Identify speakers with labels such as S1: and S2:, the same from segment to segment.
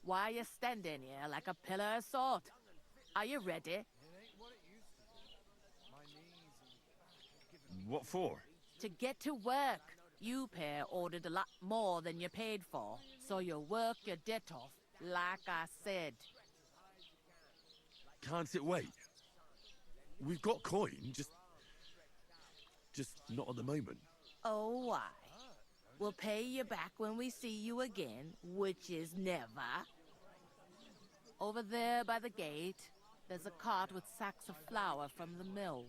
S1: Why are you standing here like a pillar of salt? Are you ready?
S2: What for?
S1: To get to work. You pair ordered a lot more than you paid for, so you'll work your debt off, like I said.
S2: Can't it wait? We've got coin, just not at the moment.
S1: Oh, why? We'll pay you back when we see you again, which is never. Over there by the gate, there's a cart with sacks of flour from the mill.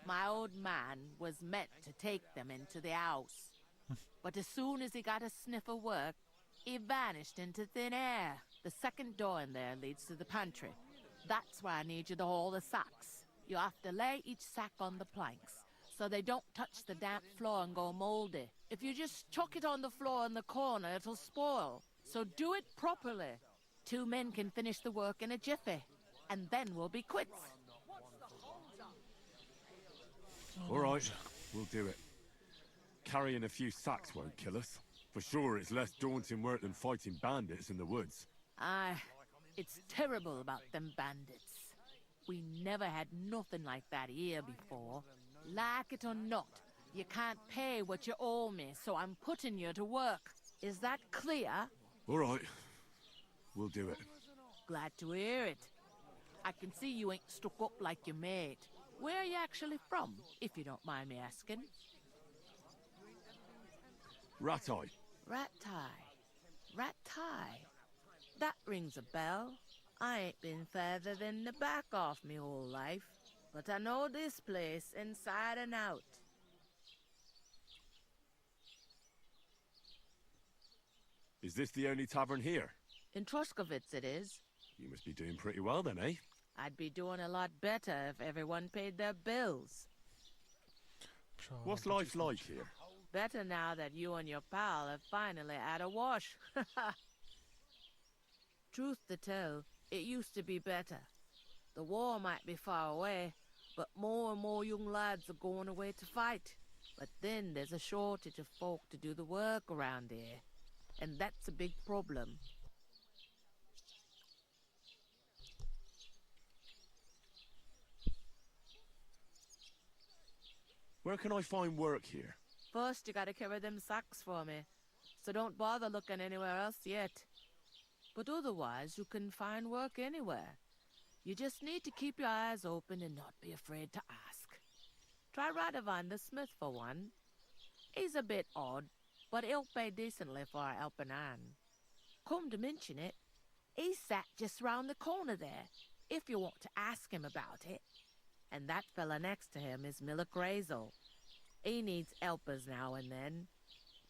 S1: My old man was meant to take them into the house. But as soon as he got a sniff of work, he vanished into thin air. The second door in there leads to the pantry. That's where I need you to haul the sacks. You have to lay each sack on the planks, so they don't touch the damp floor and go moldy. If you just chuck it on the floor in the corner, it'll spoil. So do it properly. 2 men can finish the work in a jiffy, and then we'll be quits.
S2: All right, we'll do it. Carrying a few sacks won't kill us. For sure, it's less daunting work than fighting bandits in the woods.
S1: Aye, it's terrible about them bandits. We never had nothing like that here before. Like it or not, you can't pay what you owe me, so I'm putting you to work. Is that clear?
S2: All right, we'll do it.
S1: Glad to hear it. I can see you ain't stuck up like your mate. Where are you actually from, if you don't mind me asking?
S2: Rat-eye.
S1: Rat-tie. That rings a bell. I ain't been further than the back off me whole life, but I know this place inside and out.
S2: Is this the only tavern here?
S1: In Truskovitz it is.
S2: You must be doing pretty well then, eh?
S1: I'd be doing a lot better if everyone paid their bills.
S2: What's life like here?
S1: Better now that you and your pal have finally had a wash. Truth to tell, it used to be better. The war might be far away, but more and more young lads are going away to fight. But then there's a shortage of folk to do the work around here, and that's a big problem.
S2: Where can I find work here?
S1: First, you gotta carry them sacks for me, so don't bother looking anywhere else yet. But otherwise, you can find work anywhere. You just need to keep your eyes open and not be afraid to ask. Try Radovan the smith for one. He's a bit odd, but he'll pay decently for a helping hand. Come to mention it, he's sat just round the corner there, if you want to ask him about it. And that fella next to him is Miller Grazel. He needs helpers now and then,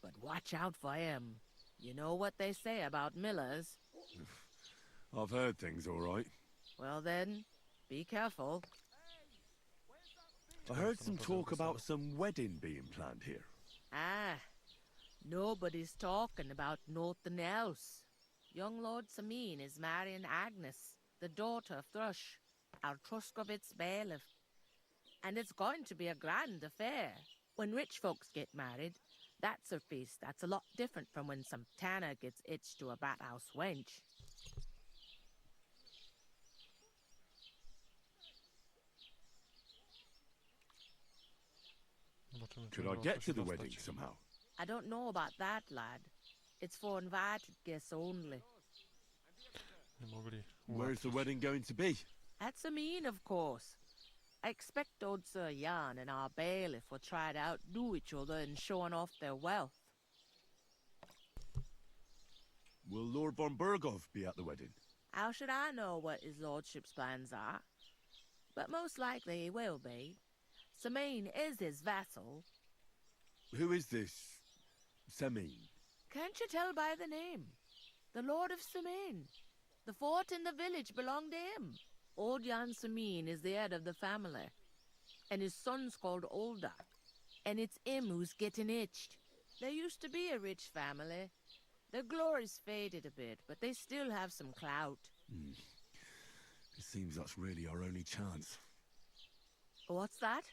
S1: but watch out for him. You know what they say about Millers.
S2: I've heard things, all right.
S1: Well then, be careful.
S2: I heard some talk about some wedding being planned here.
S1: Ah, nobody's talking about nothing else. Young Lord Samin is marrying Agnes, the daughter of Thrush, our Truskovitz bailiff. And it's going to be a grand affair. When rich folks get married, that's a feast that's a lot different from when some tanner gets hitched to a bathouse wench.
S2: Could I get to the wedding somehow?
S1: I don't know about that, lad. It's for invited guests only.
S2: Where's the wedding going to be?
S1: At Samin, of course. I expect old Sir Jan and our bailiff will try to outdo each other in showing off their wealth.
S2: Will Lord von Burgov be at the wedding?
S1: How should I know what his lordship's plans are? But most likely he will be. Samin is his vassal.
S2: Who is this Semin?
S1: Can't you tell by the name? The Lord of Samin. The fort and the village belong to him. Old Jan Samin is the head of the family, and his son's called Olda, and it's him who's getting itched. There used to be a rich family. Their glory's faded a bit, but they still have some clout.
S2: It seems that's really our only chance.
S1: What's that?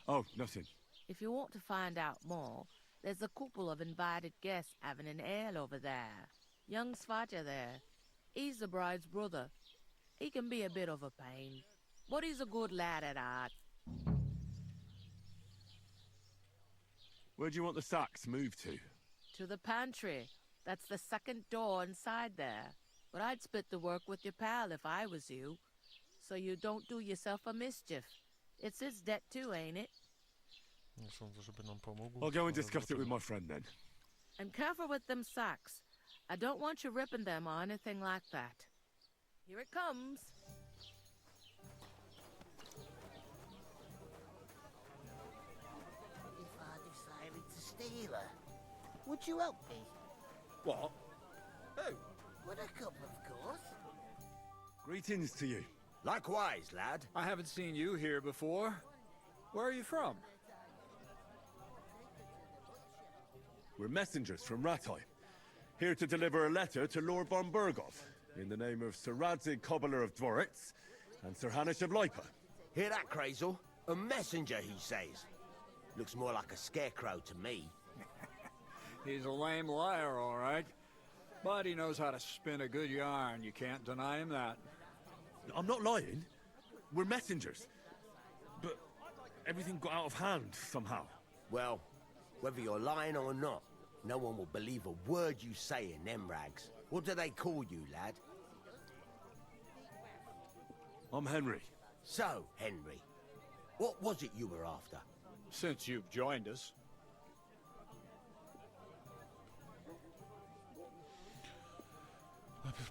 S2: Oh, nothing.
S1: If you want to find out more, There's a couple of invited guests having an ale over there. Young Svaja there. He's the bride's brother. He can be a bit of a pain, but he's a good lad at heart.
S2: Where do you want the sacks moved to?
S1: To the pantry. That's the second door inside there. But I'd split the work with your pal if I was you, so you don't do yourself a mischief. It's his debt too, ain't it?
S3: Nie sądzę, żeby nam pomógł.
S2: I'll go and
S3: ale
S2: discuss it with
S3: zobaczymy.
S2: my friend then.
S1: And careful with them sacks. I don't want you ripping them or anything like that. Here it comes.
S4: If I decided to steal her, would you help me?
S5: What? Who?
S4: With a cup, of course.
S2: Greetings to you.
S5: Likewise, lad. I haven't seen you here before. Where are you from?
S2: We're messengers from Ratai, here to deliver a letter to Lord von Burgov, in the name of Sir Radzig Cobbler of Dworitz and Sir Hanish of Lipa.
S6: Hear that, Crazel? A messenger, he says. Looks more like a scarecrow to me.
S5: He's a lame liar, all right. But he knows how to spin a good yarn. You can't deny him that.
S2: I'm not lying. We're messengers. But everything got out of hand somehow.
S6: Well, whether you're lying or not, no one will believe a word you say in them rags. What do they call you, lad?
S2: I'm Henry.
S6: So, Henry, what was it you were after?
S5: Since you've joined us.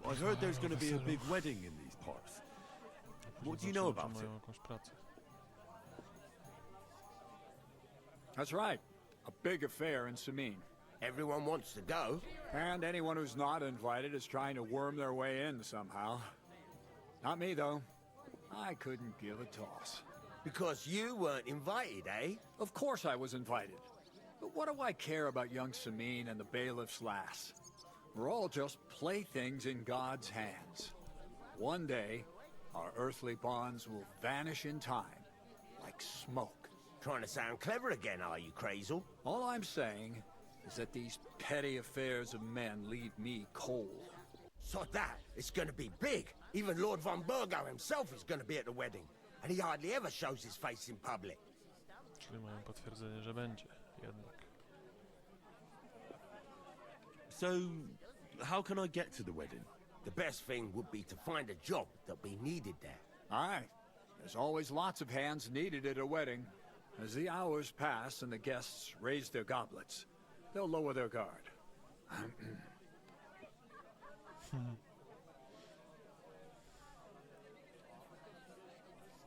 S2: I heard there's going to be a big wedding in these parts. What do you know about it?
S3: Mają jakąś pracę.
S5: That's right. A big affair in Samin.
S6: Everyone wants to go.
S5: And anyone who's not invited is trying to worm their way in somehow. Not me, though. I couldn't give a toss.
S6: Because you weren't invited, eh?
S5: Of course I was invited. But what do I care about young Samin and the bailiff's lass? We're all just playthings in God's hands. One day, our earthly bonds will vanish in time, like smoke.
S6: Trying to sound clever again, are you, Crazel?
S5: All I'm saying is that these petty affairs of men leave me cold.
S6: So that, it's gonna be big. Even Lord von Burgo himself is gonna be at the wedding. And he hardly ever shows his face in public.
S3: Czyli mają potwierdzenie, że będzie jednak.
S2: So, how can I get to the wedding?
S6: The best thing would be to find a job that'll be needed there.
S5: Aye, there's always lots of hands needed at a wedding. As the hours pass and the guests raise their goblets, they'll lower their guard.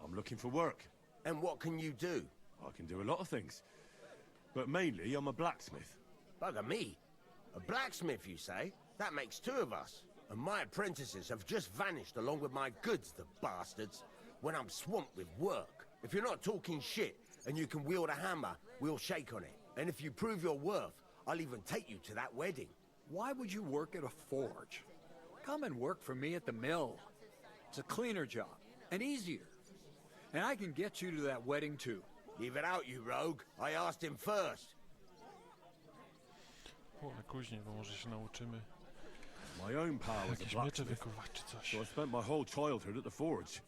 S2: I'm looking for work.
S6: And what can you do?
S2: I can do a lot of things. But mainly, I'm a blacksmith.
S6: Bugger me. A blacksmith, you say? That makes two of us. And my apprentices have just vanished along with my goods, the bastards, when I'm swamped with work. If you're not talking shit and you can wield a hammer, we'll shake on it. And if you prove your worth, I'll even take you to that wedding.
S5: Why would you work at a forge? Come and work for me at the mill. It's a cleaner job, and easier. And I can get you to that wedding too.
S6: Leave it out, you rogue. I asked him first.
S3: O, ale później, bo może się nauczymy
S2: My own pal was a
S3: jakieś miecze
S2: blacksmith,
S3: wykuwać czy coś.
S2: so I spent my whole childhood at the forge.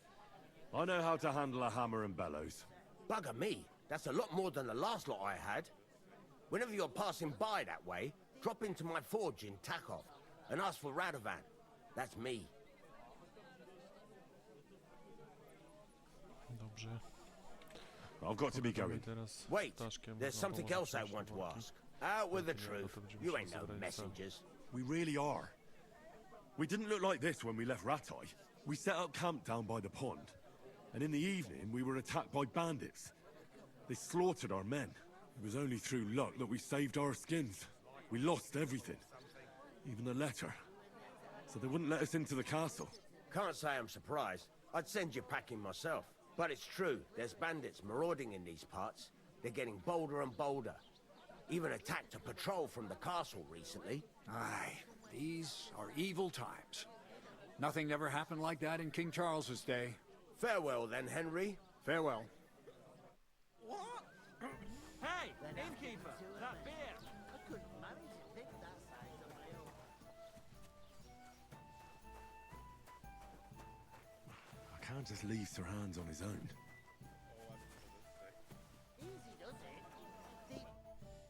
S2: I know how to handle a hammer and bellows.
S6: Bugger me. That's a lot more than the last lot I had. Whenever you're passing by that way, drop into my forge in Takov and ask for Radovan. That's me.
S3: Dobrze.
S2: I've got to be
S3: Pogadamy
S2: going.
S3: teraz
S6: Wait,
S3: z Ptaszkiem
S6: there's
S3: na
S6: something
S3: pomoc
S6: else I
S3: naszej
S6: want to
S3: walki.
S6: ask. Out with the
S3: Yeah,
S6: truth.
S3: to będziemy
S6: You
S3: się
S6: ain't no
S3: zebrali
S6: messengers.
S2: We really are. We didn't look like this when we left Ratai. We set up camp down by the pond, and in the evening we were attacked by bandits. They slaughtered our men. It was only through luck that we saved our skins. We lost everything, even the letter. So they wouldn't let us into the castle.
S6: Can't say I'm surprised. I'd send you packing myself. But it's true, there's bandits marauding in these parts. They're getting bolder and bolder. Even attacked a patrol from the castle recently.
S5: Aye, these are evil times. Nothing never happened like that in King Charles's day.
S6: Farewell then, Henry.
S5: Farewell.
S7: What? Hey, innkeeper, that beer.
S2: can't just leave Sir Hans on his own.
S4: Easy does it.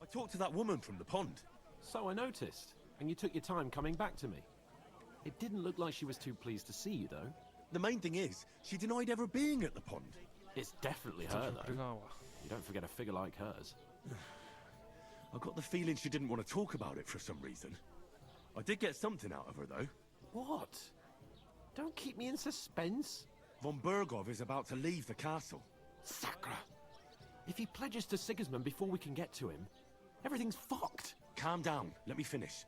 S2: I talked to that woman from the pond.
S7: So I noticed, and you took your time coming back to me. It didn't look like she was too pleased to see you, though.
S2: The main thing is, she denied ever being at the pond.
S7: It's definitely
S3: Co
S7: her,
S3: się
S7: though.
S3: ukrywała.
S7: You don't forget a figure like hers.
S2: I got the feeling she didn't want to talk about it for some reason. I did get something out of her, though.
S7: What? Don't keep me in suspense.
S2: Von Bergov is about to leave the castle.
S7: Sacre! If he pledges to Sigismund before we can get to him, everything's fucked.
S2: Calm down, let me finish.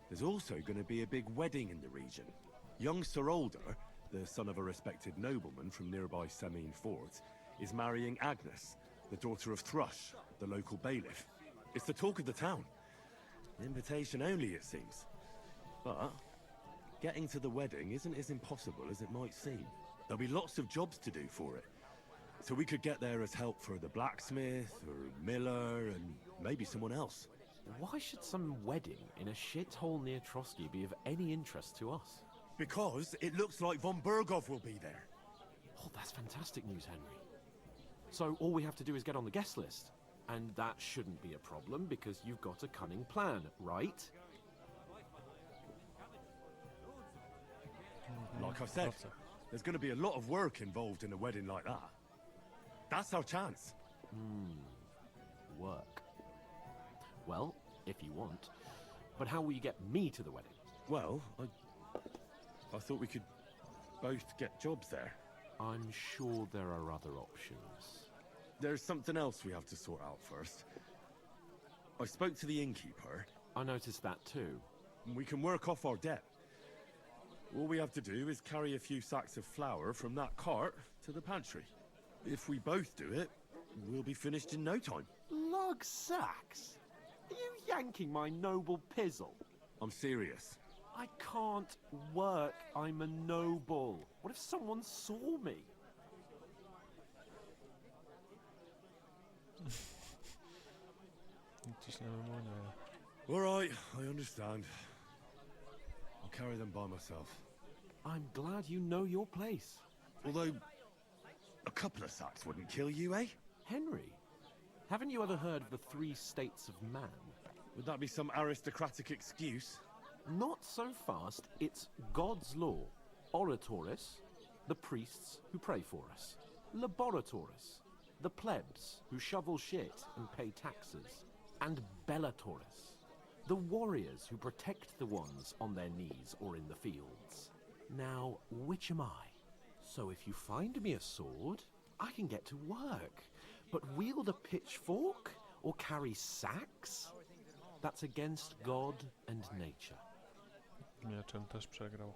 S2: There's also going to be a big wedding in the region. Young Sir Older, the son of a respected nobleman from nearby Semine Fort, is marrying Agnes, the daughter of Thrush, the local bailiff. It's the talk of the town. Invitation only, it seems. But getting to the wedding isn't as impossible as it might seem. There'll be lots of jobs to do for it. So we could get there as help for the blacksmith, or miller, and maybe someone else.
S7: Why should some wedding in a shithole near Trotsky be of any interest to us?
S2: Because it looks like Von Bergov will be there.
S7: Oh, that's fantastic news, Henry. So all we have to do is get on the guest list. And that shouldn't be a problem because you've got a cunning plan, right?
S2: Like I said, there's going to be a lot of work involved in a wedding like that. That's our chance.
S7: Work. Well, if you want. But how will you get me to the wedding?
S2: Well, I thought we could both get jobs there.
S7: I'm sure there are other options.
S2: There's something else we have to sort out first. I spoke to the innkeeper.
S7: I noticed that too.
S2: And we can work off our debt. All we have to do is carry a few sacks of flour from that cart to the pantry. If we both do it, we'll be finished in no time.
S7: Lug sacks? Are you yanking my noble pizzle?
S2: I'm serious.
S7: I can't work. I'm a noble. What if someone saw me?
S3: Ciśniemy mu, nie.
S2: All right, I understand. I'll carry them by myself.
S7: I'm glad you know your place.
S2: Although, a couple of sacks wouldn't kill you, eh?
S7: Henry, haven't you ever heard of the 3 states of man?
S2: Would that be some aristocratic excuse?
S7: Not so fast. It's God's law. Oratoris, the priests who pray for us. Laboratoris, the plebs who shovel shit and pay taxes. And Bellatoris, the warriors who protect the ones on their knees or in the fields. Now, which am I? So if you find me a sword, I can get to work. But wield a pitchfork or carry sacks? That's against God and nature.
S3: Mieczem też przegrał.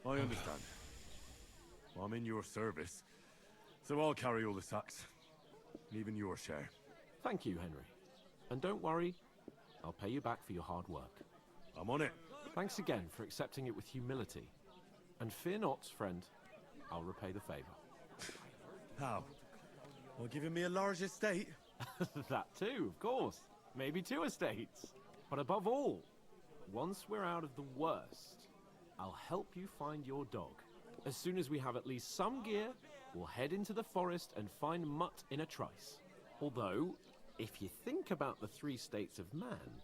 S2: I understand. Well, I'm in your service, so I'll carry all the sacks, even your share.
S7: Thank you, Henry. And don't worry, I'll pay you back for your hard work.
S2: I'm on it.
S7: Thanks again for accepting it with humility. And fear not, friend, I'll repay the favor.
S2: How? Well, giving me a large estate?
S7: That too, of course. Maybe 2 estates. But above all, once we're out of the worst, I'll help you find your dog. As soon as we have at least some gear, we'll head into the forest and find Mutt in a trice. Although, if you think about the 3 states of man,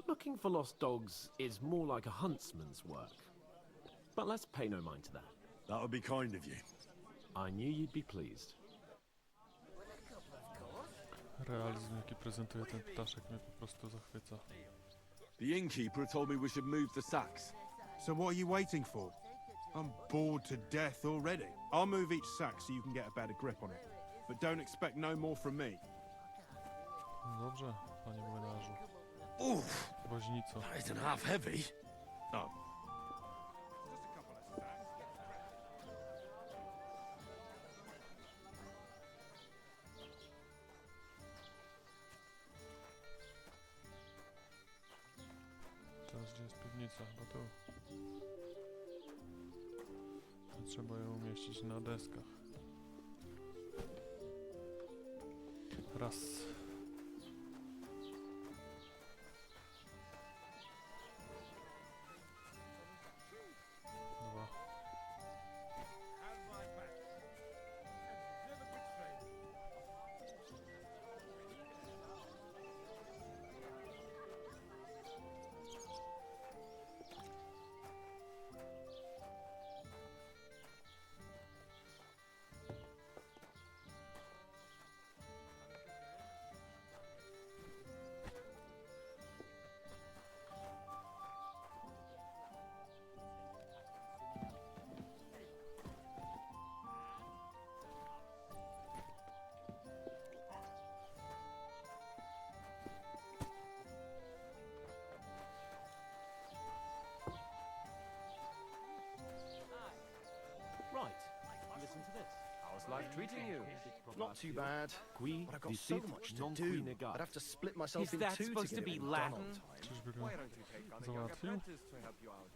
S7: looking for lost dogs is more like a huntsman's work. But let's pay no mind to that.
S2: That would be kind of you.
S7: I knew you'd be pleased.
S3: Realizm, jaki prezentuje ten ptaszek, mnie po prostu zachwyca.
S2: The innkeeper told me we should move the sacks.
S8: So what are you waiting for? I'm bored to death already. I'll move each sack so you can get a better grip on it. But don't expect no more from me.
S3: No dobrze, panie młynarzu.
S2: Oof,
S3: Woźnico.
S2: that isn't half heavy. Oh,
S3: Teraz gdzie jest piwnica? Chyba tu. Trzeba ją umieścić na deskach. Raz.
S9: How's life treating you? Not too bad.
S7: Qui
S9: But I've got
S7: dicit
S9: so much to
S7: non
S9: do.
S7: qui negat.
S9: I'd have to split myself
S10: Is
S9: in
S10: that
S9: two
S10: supposed to
S9: get
S10: be
S9: it all done
S10: Latin?
S9: on time.
S3: Czyżby go
S6: Why don't you take on a young
S3: załatwił?
S6: apprentice to help you out?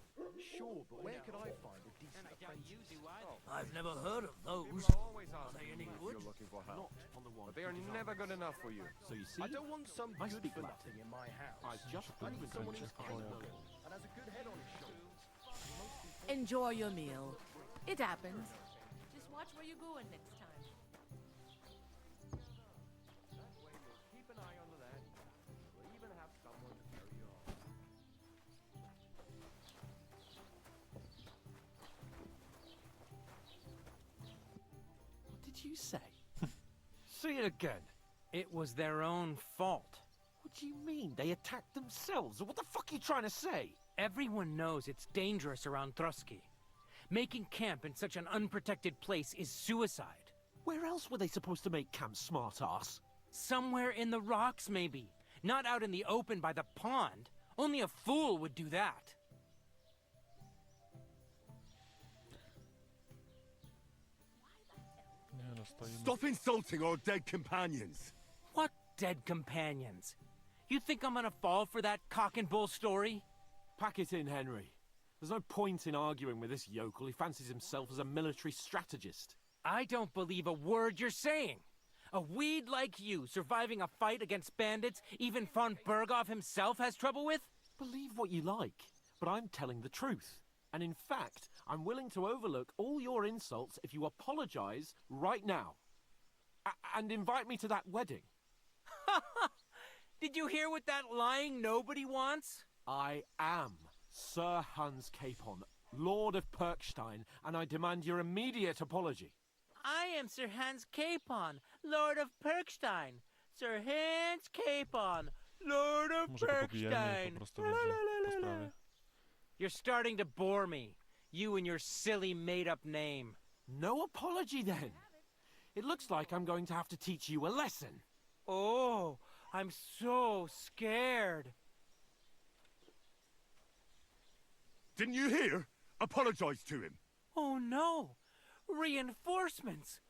S9: Sure, but where could I find a decent apprentice?
S10: I've never heard of those.
S6: People always ask
S10: they
S6: me
S10: any
S6: if
S10: good?
S6: you're looking for help,
S7: Not on the one
S6: but they are
S7: who designed
S6: never good
S7: it.
S6: enough for you.
S7: So you see,
S9: I don't want some
S7: I
S9: good
S7: speak
S9: for
S7: Latin.
S9: nothing in my house.
S7: I've just
S9: I need someone who's
S3: Kończy
S9: capable
S3: pojawia.
S9: and has a good head on his shoulders.
S1: Enjoy your meal. It happens. Just watch where you're going next time.
S6: That way you'll keep an eye on the land. You'll even have someone to carry you on.
S7: What did you say?
S10: Say it again. It was their own fault.
S7: What do you mean? They attacked themselves? What the fuck are you trying to say?
S10: Everyone knows it's dangerous around Trotsky. Making camp in such an unprotected place is suicide.
S7: Where else were they supposed to make camp, smart-ass?
S10: Somewhere in the rocks, maybe. Not out in the open by the pond. Only a fool would do that.
S3: Nie no, stoimy.
S2: Stop insulting our dead companions!
S10: What dead companions? You think I'm gonna fall for that cock and bull story?
S7: Pack it in, Henry. There's no point in arguing with this yokel. He fancies himself as a military strategist.
S10: I don't believe a word you're saying. A weed like you surviving a fight against bandits even von Berghoff himself has trouble with?
S7: Believe what you like, but I'm telling the truth. And in fact, I'm willing to overlook all your insults if you apologize right now. And invite me to that wedding.
S10: Did you hear what that lying nobody wants?
S7: I am Sir Hans Capon, Lord of Perkstein, and I demand your immediate apology.
S10: I am Sir Hans Capon, Lord of Perkstein. Sir Hans Capon, Lord of
S3: Może go pobijemy i
S10: Perkstein.
S3: po prostu będzie po sprawie.
S10: You're starting to bore me. You and your silly made-up name.
S7: No apology then. It looks like I'm going to have to teach you a lesson.
S10: Oh, I'm so scared.
S2: Didn't you hear? Apologize to him.
S10: Oh no! Reinforcements!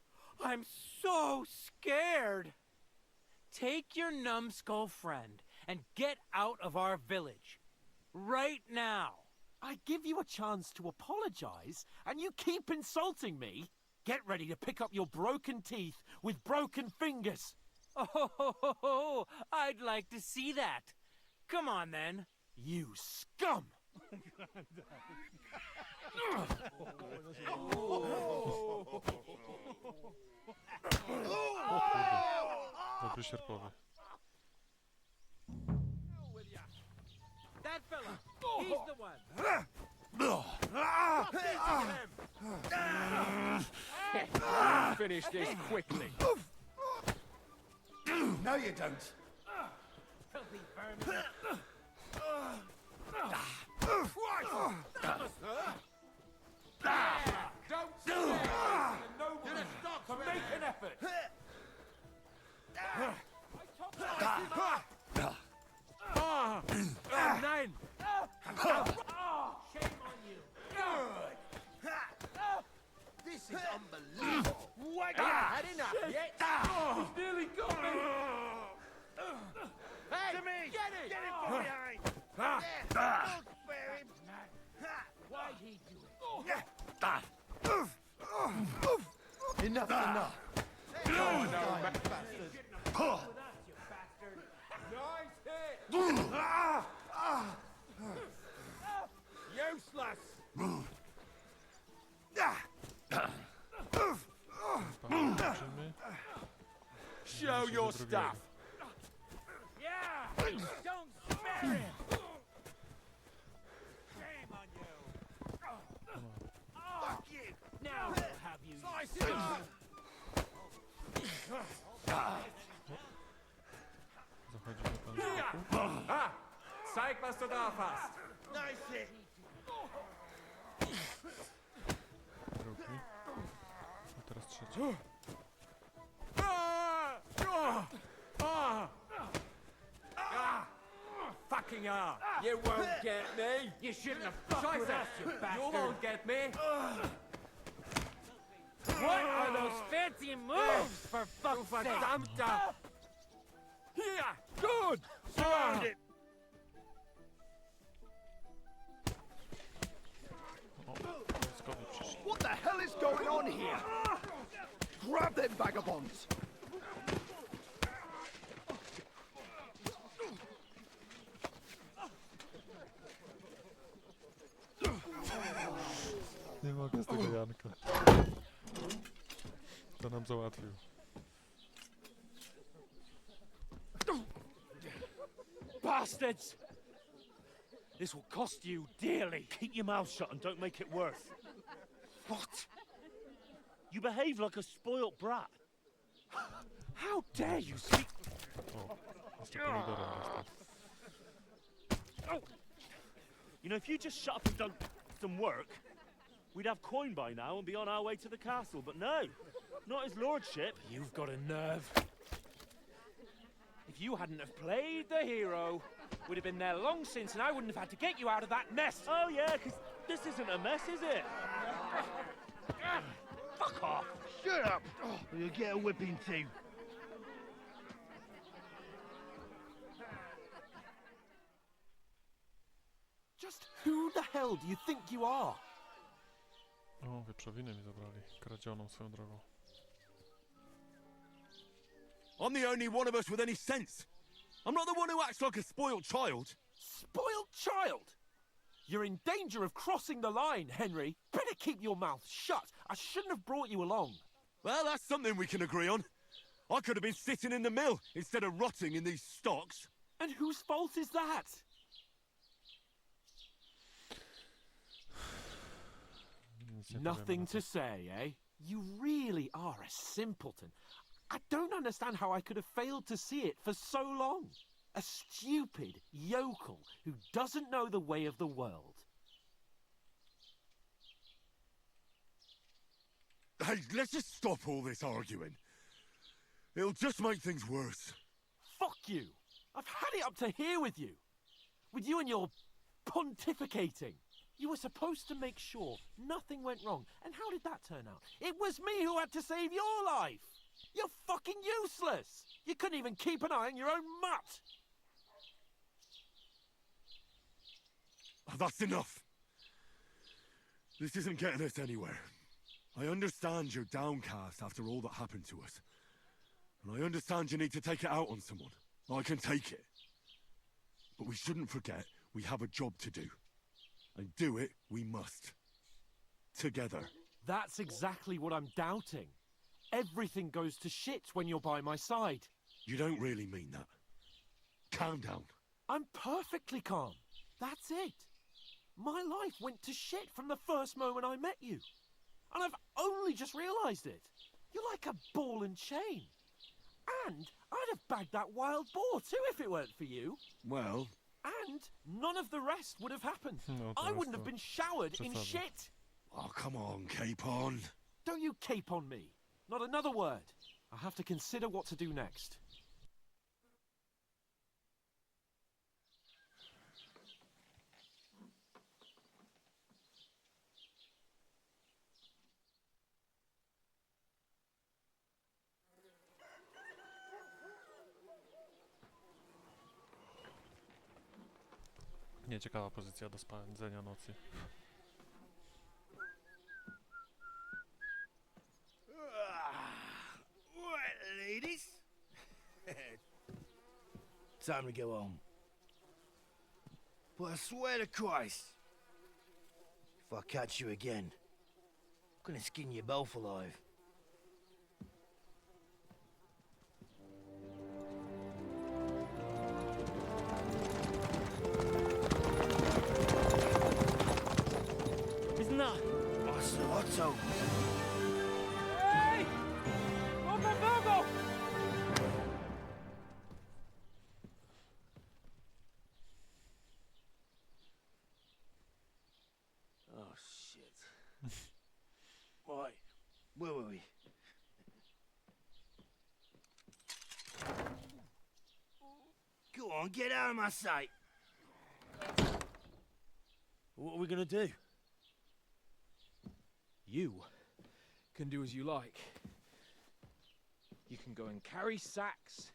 S10: I'm so scared! Take your numbskull friend and get out of our village. Right now!
S7: I give you a chance to apologize, and you keep insulting me? Get ready to pick up your broken teeth with broken fingers.
S10: Oh, I'd like to see that. Come on then.
S7: You scum!
S3: Dobry sierpowy.
S10: That fella, he's the one.
S9: Finish this quickly.
S6: No, you don't.
S10: Filthy vermin.
S7: Make an effort!
S10: Nein! Shame on you.
S6: This is unbelievable.
S9: What? Had enough yet?
S10: He's nearly got me.
S6: Hey,
S9: To me!
S6: Get it!
S9: Get him from behind!
S6: Don't spare him.
S10: Why'd he do it?
S9: Enough's enough.
S6: Useless.
S3: Zobaczymy.
S9: Show your stuff.
S10: Yeah! Don't spare him! Shame on you!
S6: Fuck you.
S10: Now we'll have you.
S6: Slice him.
S3: Zachodzi do pan.
S9: Zeig, was du drauf hast.
S6: Nice hit.
S3: Drugi. A teraz trzeci.
S9: Fucking hell. You won't get me.
S10: You shouldn't have fucked with us, you bastard!
S9: You won't get me.
S10: What are those fancy moves, for fuck's sake!
S9: Verdammter!
S5: Here! Good! Surround it!
S3: Wojskowi przyszli.
S11: What the hell is going on here? Grab them vagabonds!
S3: Nie mogę z tego Janka. To nam załatwił.
S9: Bastards! This will cost you dearly. Keep your mouth shut and don't make it worse. What? You behave like a spoilt brat. How dare you speak...
S3: O, jeszcze pomidorem dostał.
S9: You know, if you just shut up and done some work, we'd have coin by now and be on our way to the castle. But no, not his lordship. You've got a nerve.
S10: If you hadn't have played the hero, we'd have been there long since, and I wouldn't have had to get you out of that mess.
S9: Oh yeah, because this isn't a mess, is it? Fuck off.
S11: Shut up! Or you'll get a whipping too.
S7: Just who the hell do you think you are?
S3: O, wieprzowinę mi zabrali. Kradzioną swoją drogą.
S2: I'm the only one of us with any sense. I'm not the one who acts like a spoiled child.
S7: Spoiled child! You're in danger of crossing the line, Henry. Better keep your mouth shut. I shouldn't have brought you along.
S2: Well, that's something we can agree on. I could have been sitting in the mill instead of rotting in these stocks.
S7: And whose fault is that?
S3: Nic nie
S7: Nothing
S3: powiem
S7: to say, eh? You really are a simpleton. I don't understand how I could have failed to see it for so long. A stupid yokel who doesn't know the way of the world.
S2: Hey, let's just stop all this arguing. It'll just make things worse.
S7: Fuck you! I've had it up to here with you. With you and your pontificating. You were supposed to make sure nothing went wrong. And how did that turn out? It was me who had to save your life. You're fucking useless. You couldn't even keep an eye on your own mutt.
S2: Oh, that's enough. This isn't getting us anywhere. I understand you're downcast after all that happened to us. And I understand you need to take it out on someone. I can take it. But we shouldn't forget we have a job to do. And do it we must. Together.
S7: That's exactly what I'm doubting. Everything goes to shit when you're by my side.
S2: You don't really mean that. Calm down.
S7: I'm perfectly calm. That's it. My life went to shit from the first moment I met you. And I've only just realised it. You're like a ball and chain. And I'd have bagged that wild boar too if it weren't for you.
S2: Well...
S7: And none of the rest would have happened.
S3: No,
S7: I wouldn't have been showered in
S3: przesadzę.
S7: shit.
S2: Oh, come on, Capon.
S7: Don't you cape on me. Not another word. I have to consider what to do next.
S3: Nieciekawa pozycja do spędzenia nocy.
S11: Right, ladies. Time to go home. But I swear to Christ, if I catch you again, I'm gonna skin you both alive.
S9: Isn't that...
S11: Otto.
S10: Hey! Open Virgo!
S11: Oh, shit. Right, where were we? Go on, get out of my sight.
S9: What are we gonna do?
S12: You can do as you like.
S9: You can go and carry sacks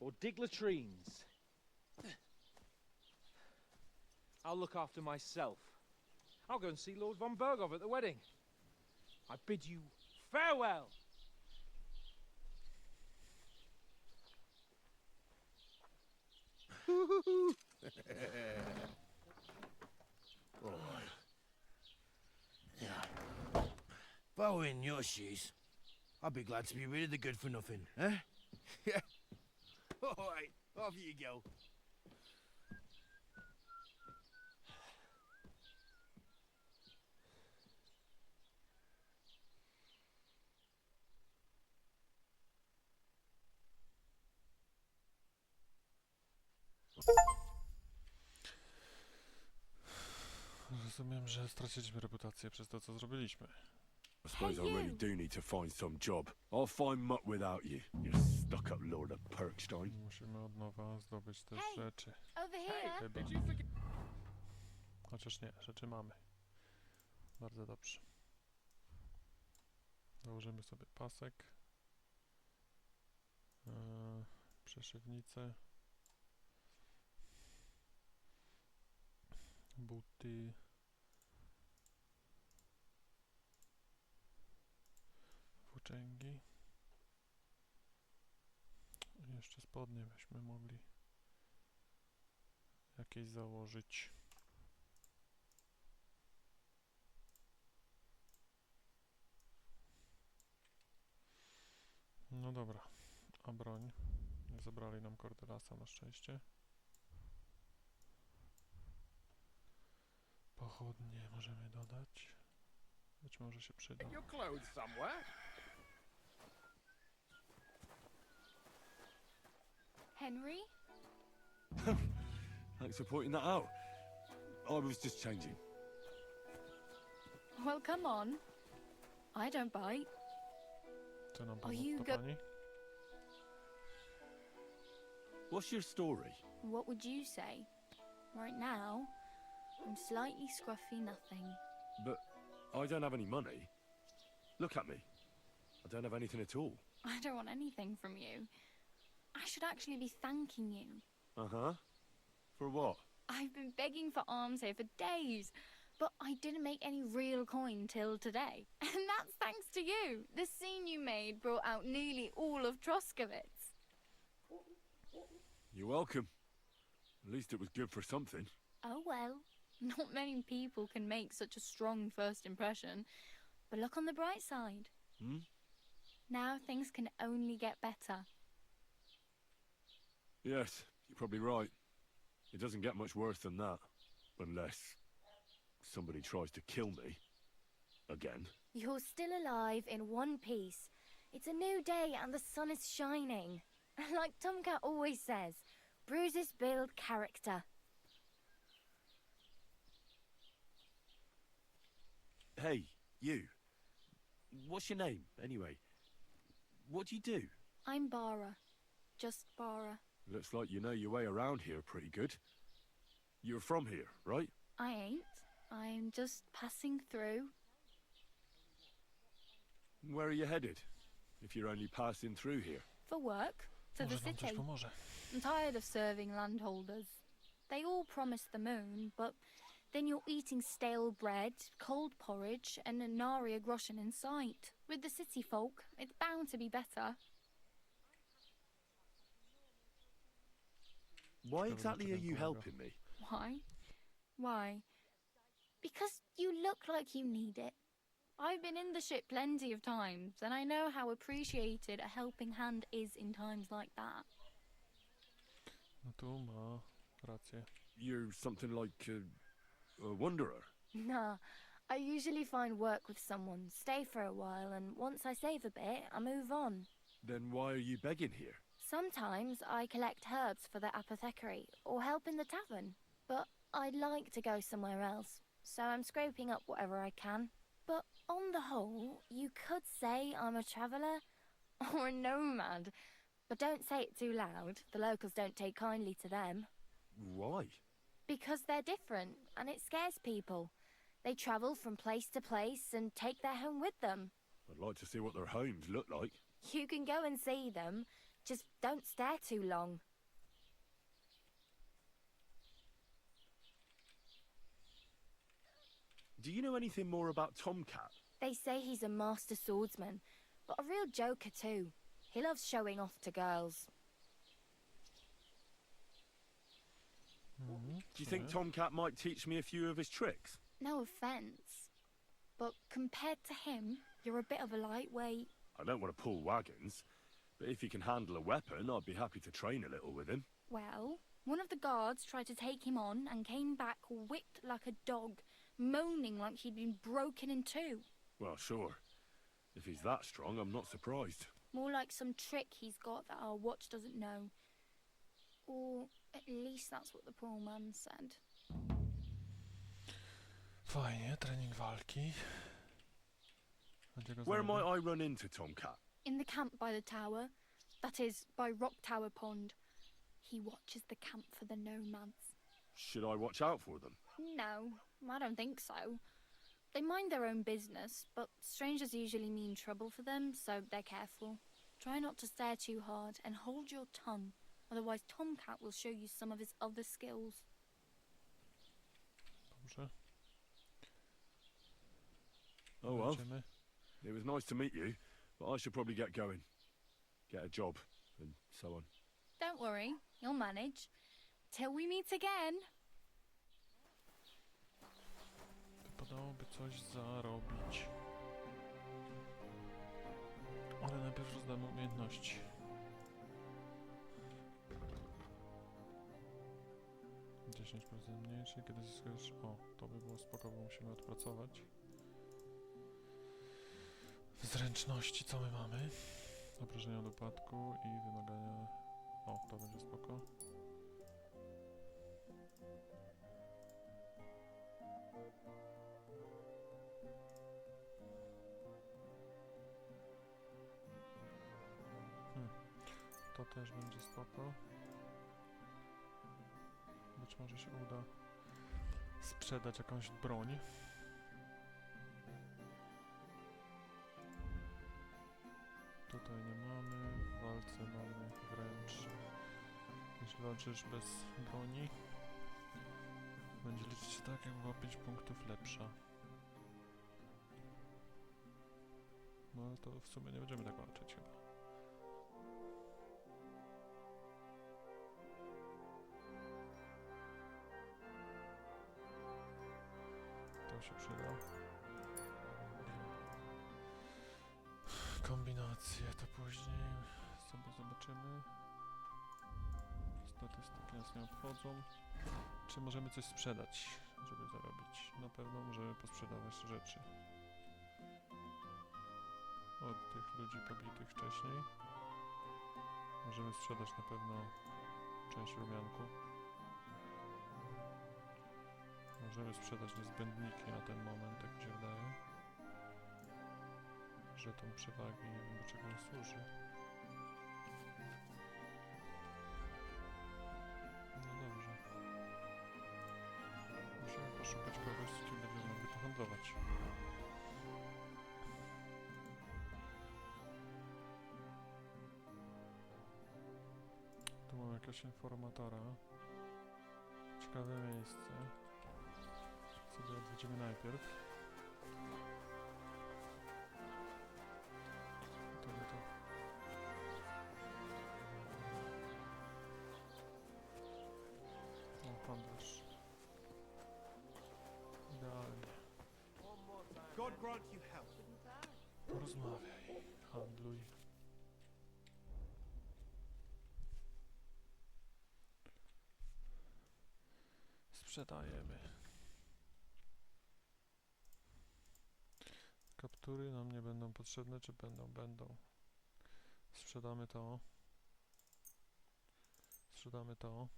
S9: or dig latrines. I'll look after myself. I'll go and see Lord von Berghoff at the wedding. I bid you farewell.
S11: If I were in your shoes, I'd be glad to be rid of the good for nothing, eh? Yeah. All right, off you go.
S3: Rozumiem, że straciliśmy reputację przez to, co zrobiliśmy.
S2: I suppose I really do need to find some job. I'll find muck without you, you stuck-up lord of Perkstein.
S3: Musimy od nowa zdobyć też rzeczy.
S1: Over here.
S3: Chyba. Chociaż nie, rzeczy mamy. Bardzo dobrze. Założymy sobie pasek. Przeszywnicę. Buty. Włóczęgi. I jeszcze spodnie byśmy mogli jakieś założyć. No dobra, a broń? Nie zabrali nam kordylasa na szczęście. Pochodnie możemy dodać. Być może się przyda.
S1: Henry?
S2: Thanks for pointing that out. I was just changing.
S1: Well, come on. I don't bite.
S3: Co nam
S1: Are you
S3: pomóc,
S1: go-
S3: pani?
S2: What's your story?
S12: What would you say? Right now, I'm slightly scruffy nothing.
S2: But I don't have any money. Look at me. I don't have anything at all.
S12: I don't want anything from you. I should actually be thanking you.
S2: Uh-huh. For what?
S12: I've been begging for alms here for days, but I didn't make any real coin till today. And that's thanks to you. The scene you made brought out nearly all of Troskowitz.
S2: You're welcome. At least it was good for something.
S12: Oh well, not many people can make such a strong first impression. But look on the bright side.
S2: Hmm?
S12: Now things can only get better.
S2: Yes, you're probably right. It doesn't get much worse than that. Unless somebody tries to kill me. Again.
S12: You're still alive in one piece. It's a new day and the sun is shining. Like Tomcat always says, bruises build character.
S2: Hey, you. What's your name, anyway? What do you do?
S12: I'm Bara. Just Bara.
S2: Looks like you know your way around here pretty good. You're from here, right?
S12: I ain't. I'm just passing through.
S2: Where are you headed? If you're only passing through here.
S12: For work. To the
S3: Może nam coś
S12: city.
S3: pomoże.
S12: I'm tired of serving landholders. They all promise the moon, but then you're eating stale bread, cold porridge, and a nary a groschen in sight. With the city folk, it's bound to be better.
S2: Why exactly are you helping me?
S12: Why? Why? Because you look like you need it. I've been in the ship plenty of times, and I know how appreciated a helping hand is in times like that.
S3: No tu ma rację.
S2: You're something like a wanderer.
S12: Nah, I usually find work with someone, stay for a while, and once I save a bit, I move on.
S2: Then why are you begging here?
S12: Sometimes I collect herbs for the apothecary, or help in the tavern. But I'd like to go somewhere else, so I'm scraping up whatever I can. But on the whole, you could say I'm a traveller, or a nomad. But don't say it too loud, the locals don't take kindly to them.
S2: Why?
S12: Because they're different, and it scares people. They travel from place to place and take their home with them.
S2: I'd like to see what their homes look like.
S12: You can go and see them, just don't stare too long.
S2: Do you know anything more about Tomcat?
S12: They say he's a master swordsman, but a real joker too. He loves showing off to girls.
S2: Do you think Tomcat might teach me a few of his tricks?
S12: No offence, but compared to him, you're a bit of a lightweight.
S2: I don't want to pull wagons, but if he can handle a weapon, I'd be happy to train a little with him.
S12: Well, one of the guards tried to take him on and came back whipped like a dog, moaning like he'd been broken in two.
S2: Well, sure. If he's that strong, I'm not surprised.
S12: More like some trick he's got that our watch doesn't know. Or at least that's what the poor man said.
S3: Fajnie, trening walki. Gdzie go
S2: Where
S3: znajdę?
S2: might I run into Tomcat?
S12: In the camp by the tower, that is, by Rock Tower Pond. He watches the camp for the nomads.
S2: Should I watch out for them?
S12: No, I don't think so. They mind their own business, but strangers usually mean trouble for them, so they're careful. Try not to stare too hard and hold your tongue, otherwise Tomcat will show you some of his other skills.
S3: Dobrze.
S2: Oh well.
S3: Będziemy.
S2: It was nice to meet you, but I should probably get going. Get a job, and so on.
S12: Don't worry, you'll manage. Till we meet again.
S3: Wypadałoby coś zarobić. Ale najpierw rozdamy umiejętności. %10 mniejszy, kiedy zyskujesz... O, to by było spoko, bo musimy odpracować. W zręczności co my mamy? Obrażenia od upadku i wymagania... O, to będzie spoko. To też będzie spoko. Być może się uda sprzedać jakąś broń. Tutaj nie mamy. W walce mamy wręcz. Jeśli walczysz bez broni, będzie liczyć się tak, jak była 5 punktów lepsza. No ale to w sumie nie będziemy tak walczyć chyba. To się przyda. Kombinacje to później sobie zobaczymy. Statystyki nas nie obchodzą. Czy możemy coś sprzedać, żeby zarobić? Na pewno możemy posprzedawać rzeczy. Od tych ludzi pobitych wcześniej. Możemy sprzedać na pewno część rumianku. Możemy sprzedać niezbędniki na ten moment, tak mi się wydaje. Żeton przewagi, nie wiem do czego on służy. No dobrze. Musimy poszukać kogoś, z kim będziemy mogli pohandlować. Tu mamy jakiegoś informatora. Ciekawe miejsce. Sobie odwiedzimy najpierw. To. O, handlarz. Idealnie.
S8: God grant you health.
S3: Porozmawiaj, handluj. Sprzedajemy. Kaptury nam nie będą potrzebne, czy będą? Będą. Sprzedamy to. Sprzedamy to.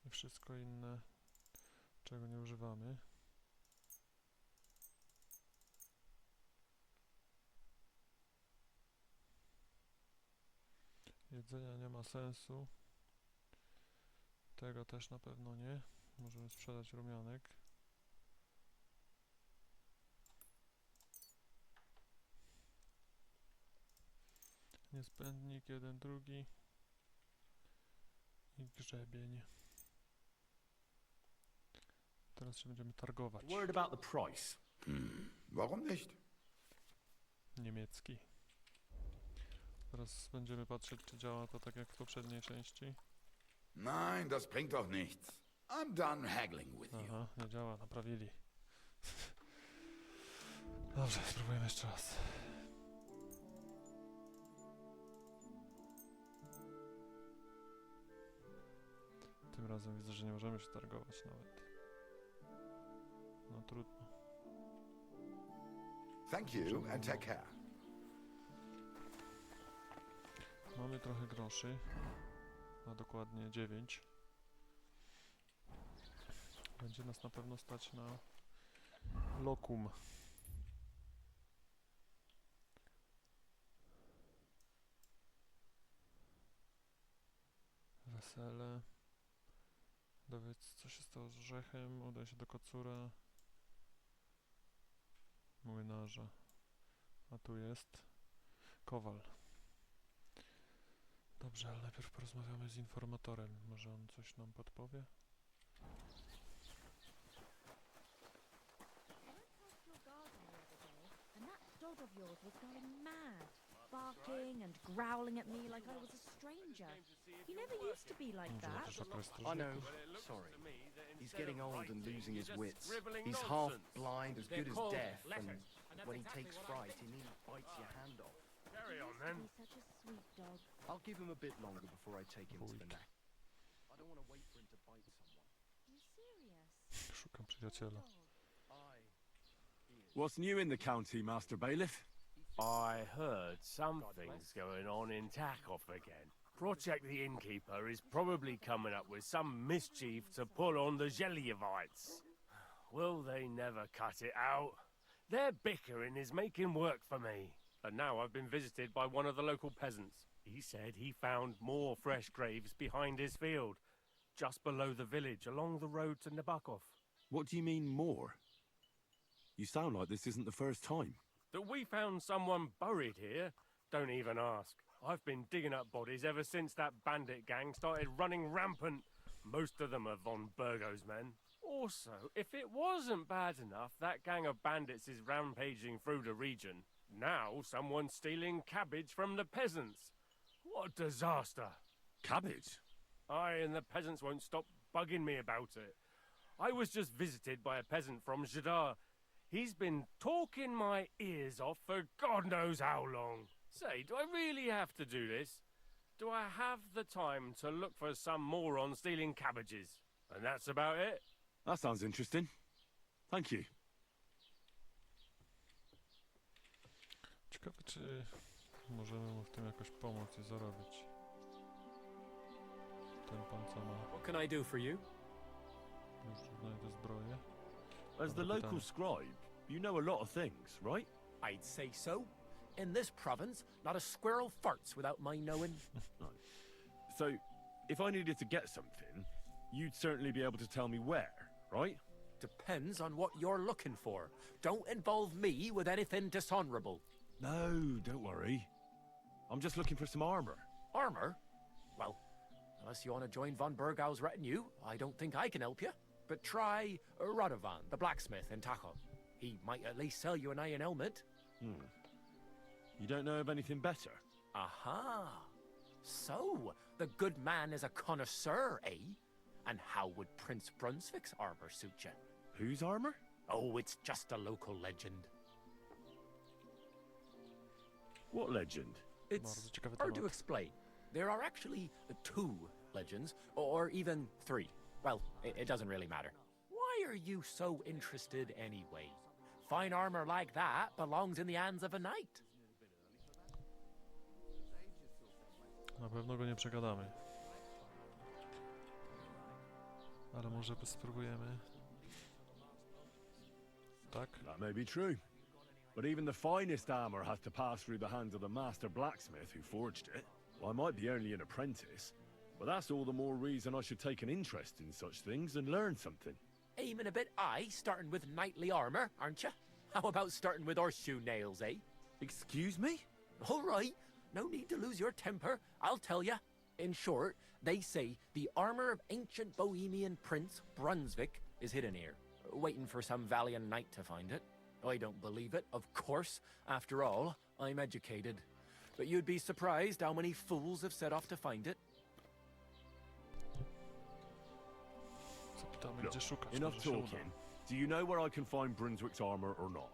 S3: I wszystko inne, czego nie używamy. Jedzenia nie ma sensu. Tego też na pewno nie. Możemy sprzedać rumianek. Niezbędnik, jeden, drugi. I grzebień. Teraz się będziemy targować.
S6: Worried about the price?
S13: Warum nicht?
S3: Niemiecki. Teraz będziemy patrzeć, czy działa to tak jak w poprzedniej części.
S13: Nein, das bringt doch nichts. I'm done haggling with you.
S3: Aha, nie działa, naprawili. Dobrze, spróbujemy jeszcze raz. Tym razem widzę, że nie możemy się targować nawet. No trudno.
S13: Thank you and take care.
S3: Mamy trochę groszy. A dokładnie 9. Będzie nas na pewno stać na lokum. Wesele. Dowiedz, co się stało z orzechem. Udaj się do kocura. Młynarza. A tu jest kowal. Dobrze, ale najpierw porozmawiamy z informatorem. Może on coś nam podpowie?
S14: Dog of yours was going mad, barking and growling at me like I was a stranger. He never used to be like that.
S15: I know. Sorry. He's getting old and losing his wits. He's half blind, as good as deaf, and when he takes fright, he nearly bites your hand off.
S14: Carry on, then. He's such a sweet dog.
S15: I'll give him a bit longer before I take him to the neck. I don't want to wait for him to bite someone.
S14: You serious?
S3: Szukam przyjaciela.
S2: What's new in the county, Master Bailiff?
S9: I heard something's going on in Takoff again. Project the Innkeeper is probably coming up with some mischief to pull on the Zelievites. Will they never cut it out? Their bickering is making work for me. And now I've been visited by one of the local peasants. He said he found more fresh graves behind his field, just below the village, along the road to Nabokov.
S2: What do you mean, more? You sound like this isn't the first time.
S9: That we found someone buried here? Don't even ask. I've been digging up bodies ever since that bandit gang started running rampant. Most of them are von Burgo's men. Also, if it wasn't bad enough that gang of bandits is rampaging through the region, now someone's stealing cabbage from the peasants. What a disaster.
S2: Cabbage?
S9: Aye, and the peasants won't stop bugging me about it. I was just visited by a peasant from Jadar. He's been talking my ears off for God knows how long. Say, do I really have to do this? Do I have the time to look for some moron stealing cabbages? And that's about it?
S2: That sounds interesting. Thank you.
S3: Ciekawe, czy możemy mu w tym jakoś pomóc i zarobić. Ten pan co ma.
S16: What can I do for you?
S3: Już znajdę zbroję.
S2: As the local scribe, you know a lot of things, right?
S16: I'd say so. In this province, not a squirrel farts without my knowing.
S2: So, if I needed to get something, you'd certainly be able to tell me where, right?
S16: Depends on what you're looking for. Don't involve me with anything dishonorable.
S2: No, don't worry. I'm just looking for some armor.
S16: Armor? Well, unless you want to join von Burgau's retinue, I don't think I can help you. But try Radovan, the blacksmith in Tachow. He might at least sell you an iron helmet.
S2: You don't know of anything better?
S16: Aha! So, the good man is a connoisseur, eh? And how would Prince Brunswick's armor suit you?
S2: Whose armor?
S16: Oh, it's just a local legend.
S2: What legend?
S16: It's hard to explain. There are actually 2 legends, or even 3. Well, it doesn't really matter. Why are you so interested anyway? Fine armor like that belongs in the hands of a knight.
S3: Na pewno go nie przegadamy. Ale może spróbujemy. Tak?
S2: That may be true. But even the finest armor has to pass through the hands of the master blacksmith who forged it. Well, I might be only an apprentice, but that's all the more reason I should take an interest in such things and learn something.
S16: Aiming a bit high, starting with knightly armor, aren't you? How about starting with horseshoe nails, eh?
S2: Excuse me?
S16: All right. no need to lose your temper, I'll tell you. In short, they say the armor of ancient Bohemian Prince Brunswick is hidden here, waiting for some valiant knight to find it. I don't believe it, of course. After all, I'm educated. But you'd be surprised how many fools have set off to find it.
S2: Look, enough talking. Do you know where I can find Brunswick's armor or not?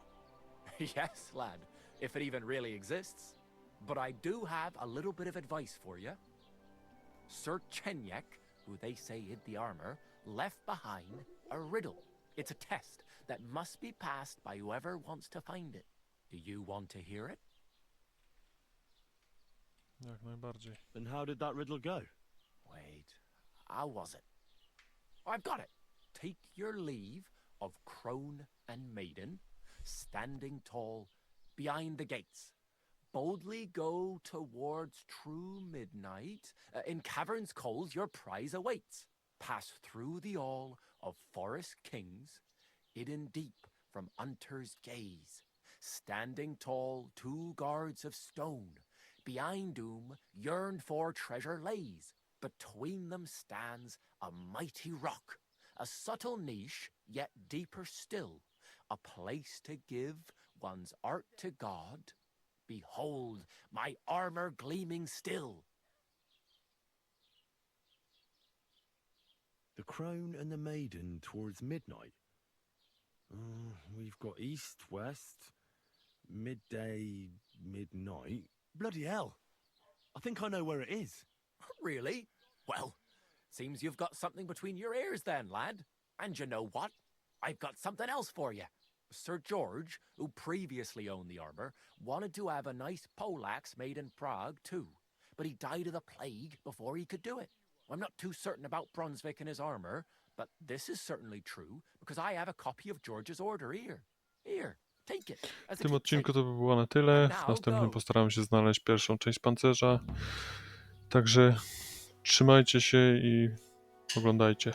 S16: Yes, lad, if it even really exists. But I do have a little bit of advice for you. Sir Chenyek, who they say hid the armor, left behind a riddle. It's a test that must be passed by whoever wants to find it. Do you want to hear it?
S3: Jak najbardziej.
S2: And how did that riddle go?
S16: Wait, how was it? I've got it. Take your leave of crone and maiden, standing tall behind the gates. Boldly go towards true midnight. In caverns cold your prize awaits. Pass through the all of forest kings, hidden deep from hunter's gaze. Standing tall, 2 guards of stone, behind whom yearned-for treasure lays. Between them stands a mighty rock, a subtle niche, yet deeper still, a place to give one's art to God. Behold, my armor gleaming still.
S2: The crone and the maiden towards midnight. We've got east, west, midday, midnight. Bloody hell. I think I know where it is.
S16: Really? Well, seems you've got something between your ears then, lad. And you know what? I've got something else for you. Sir George, who previously owned the armor, wanted to have a nice poleaxe made in Prague too, but he died of the plague before he could do it. I'm not too certain about Brunswick and his armor, but this is certainly true, because I have a copy of George's order here. Here, take it.
S3: W tym odcinku to by było na tyle. W następnym postaram się znaleźć pierwszą część pancerza. Także trzymajcie się i oglądajcie.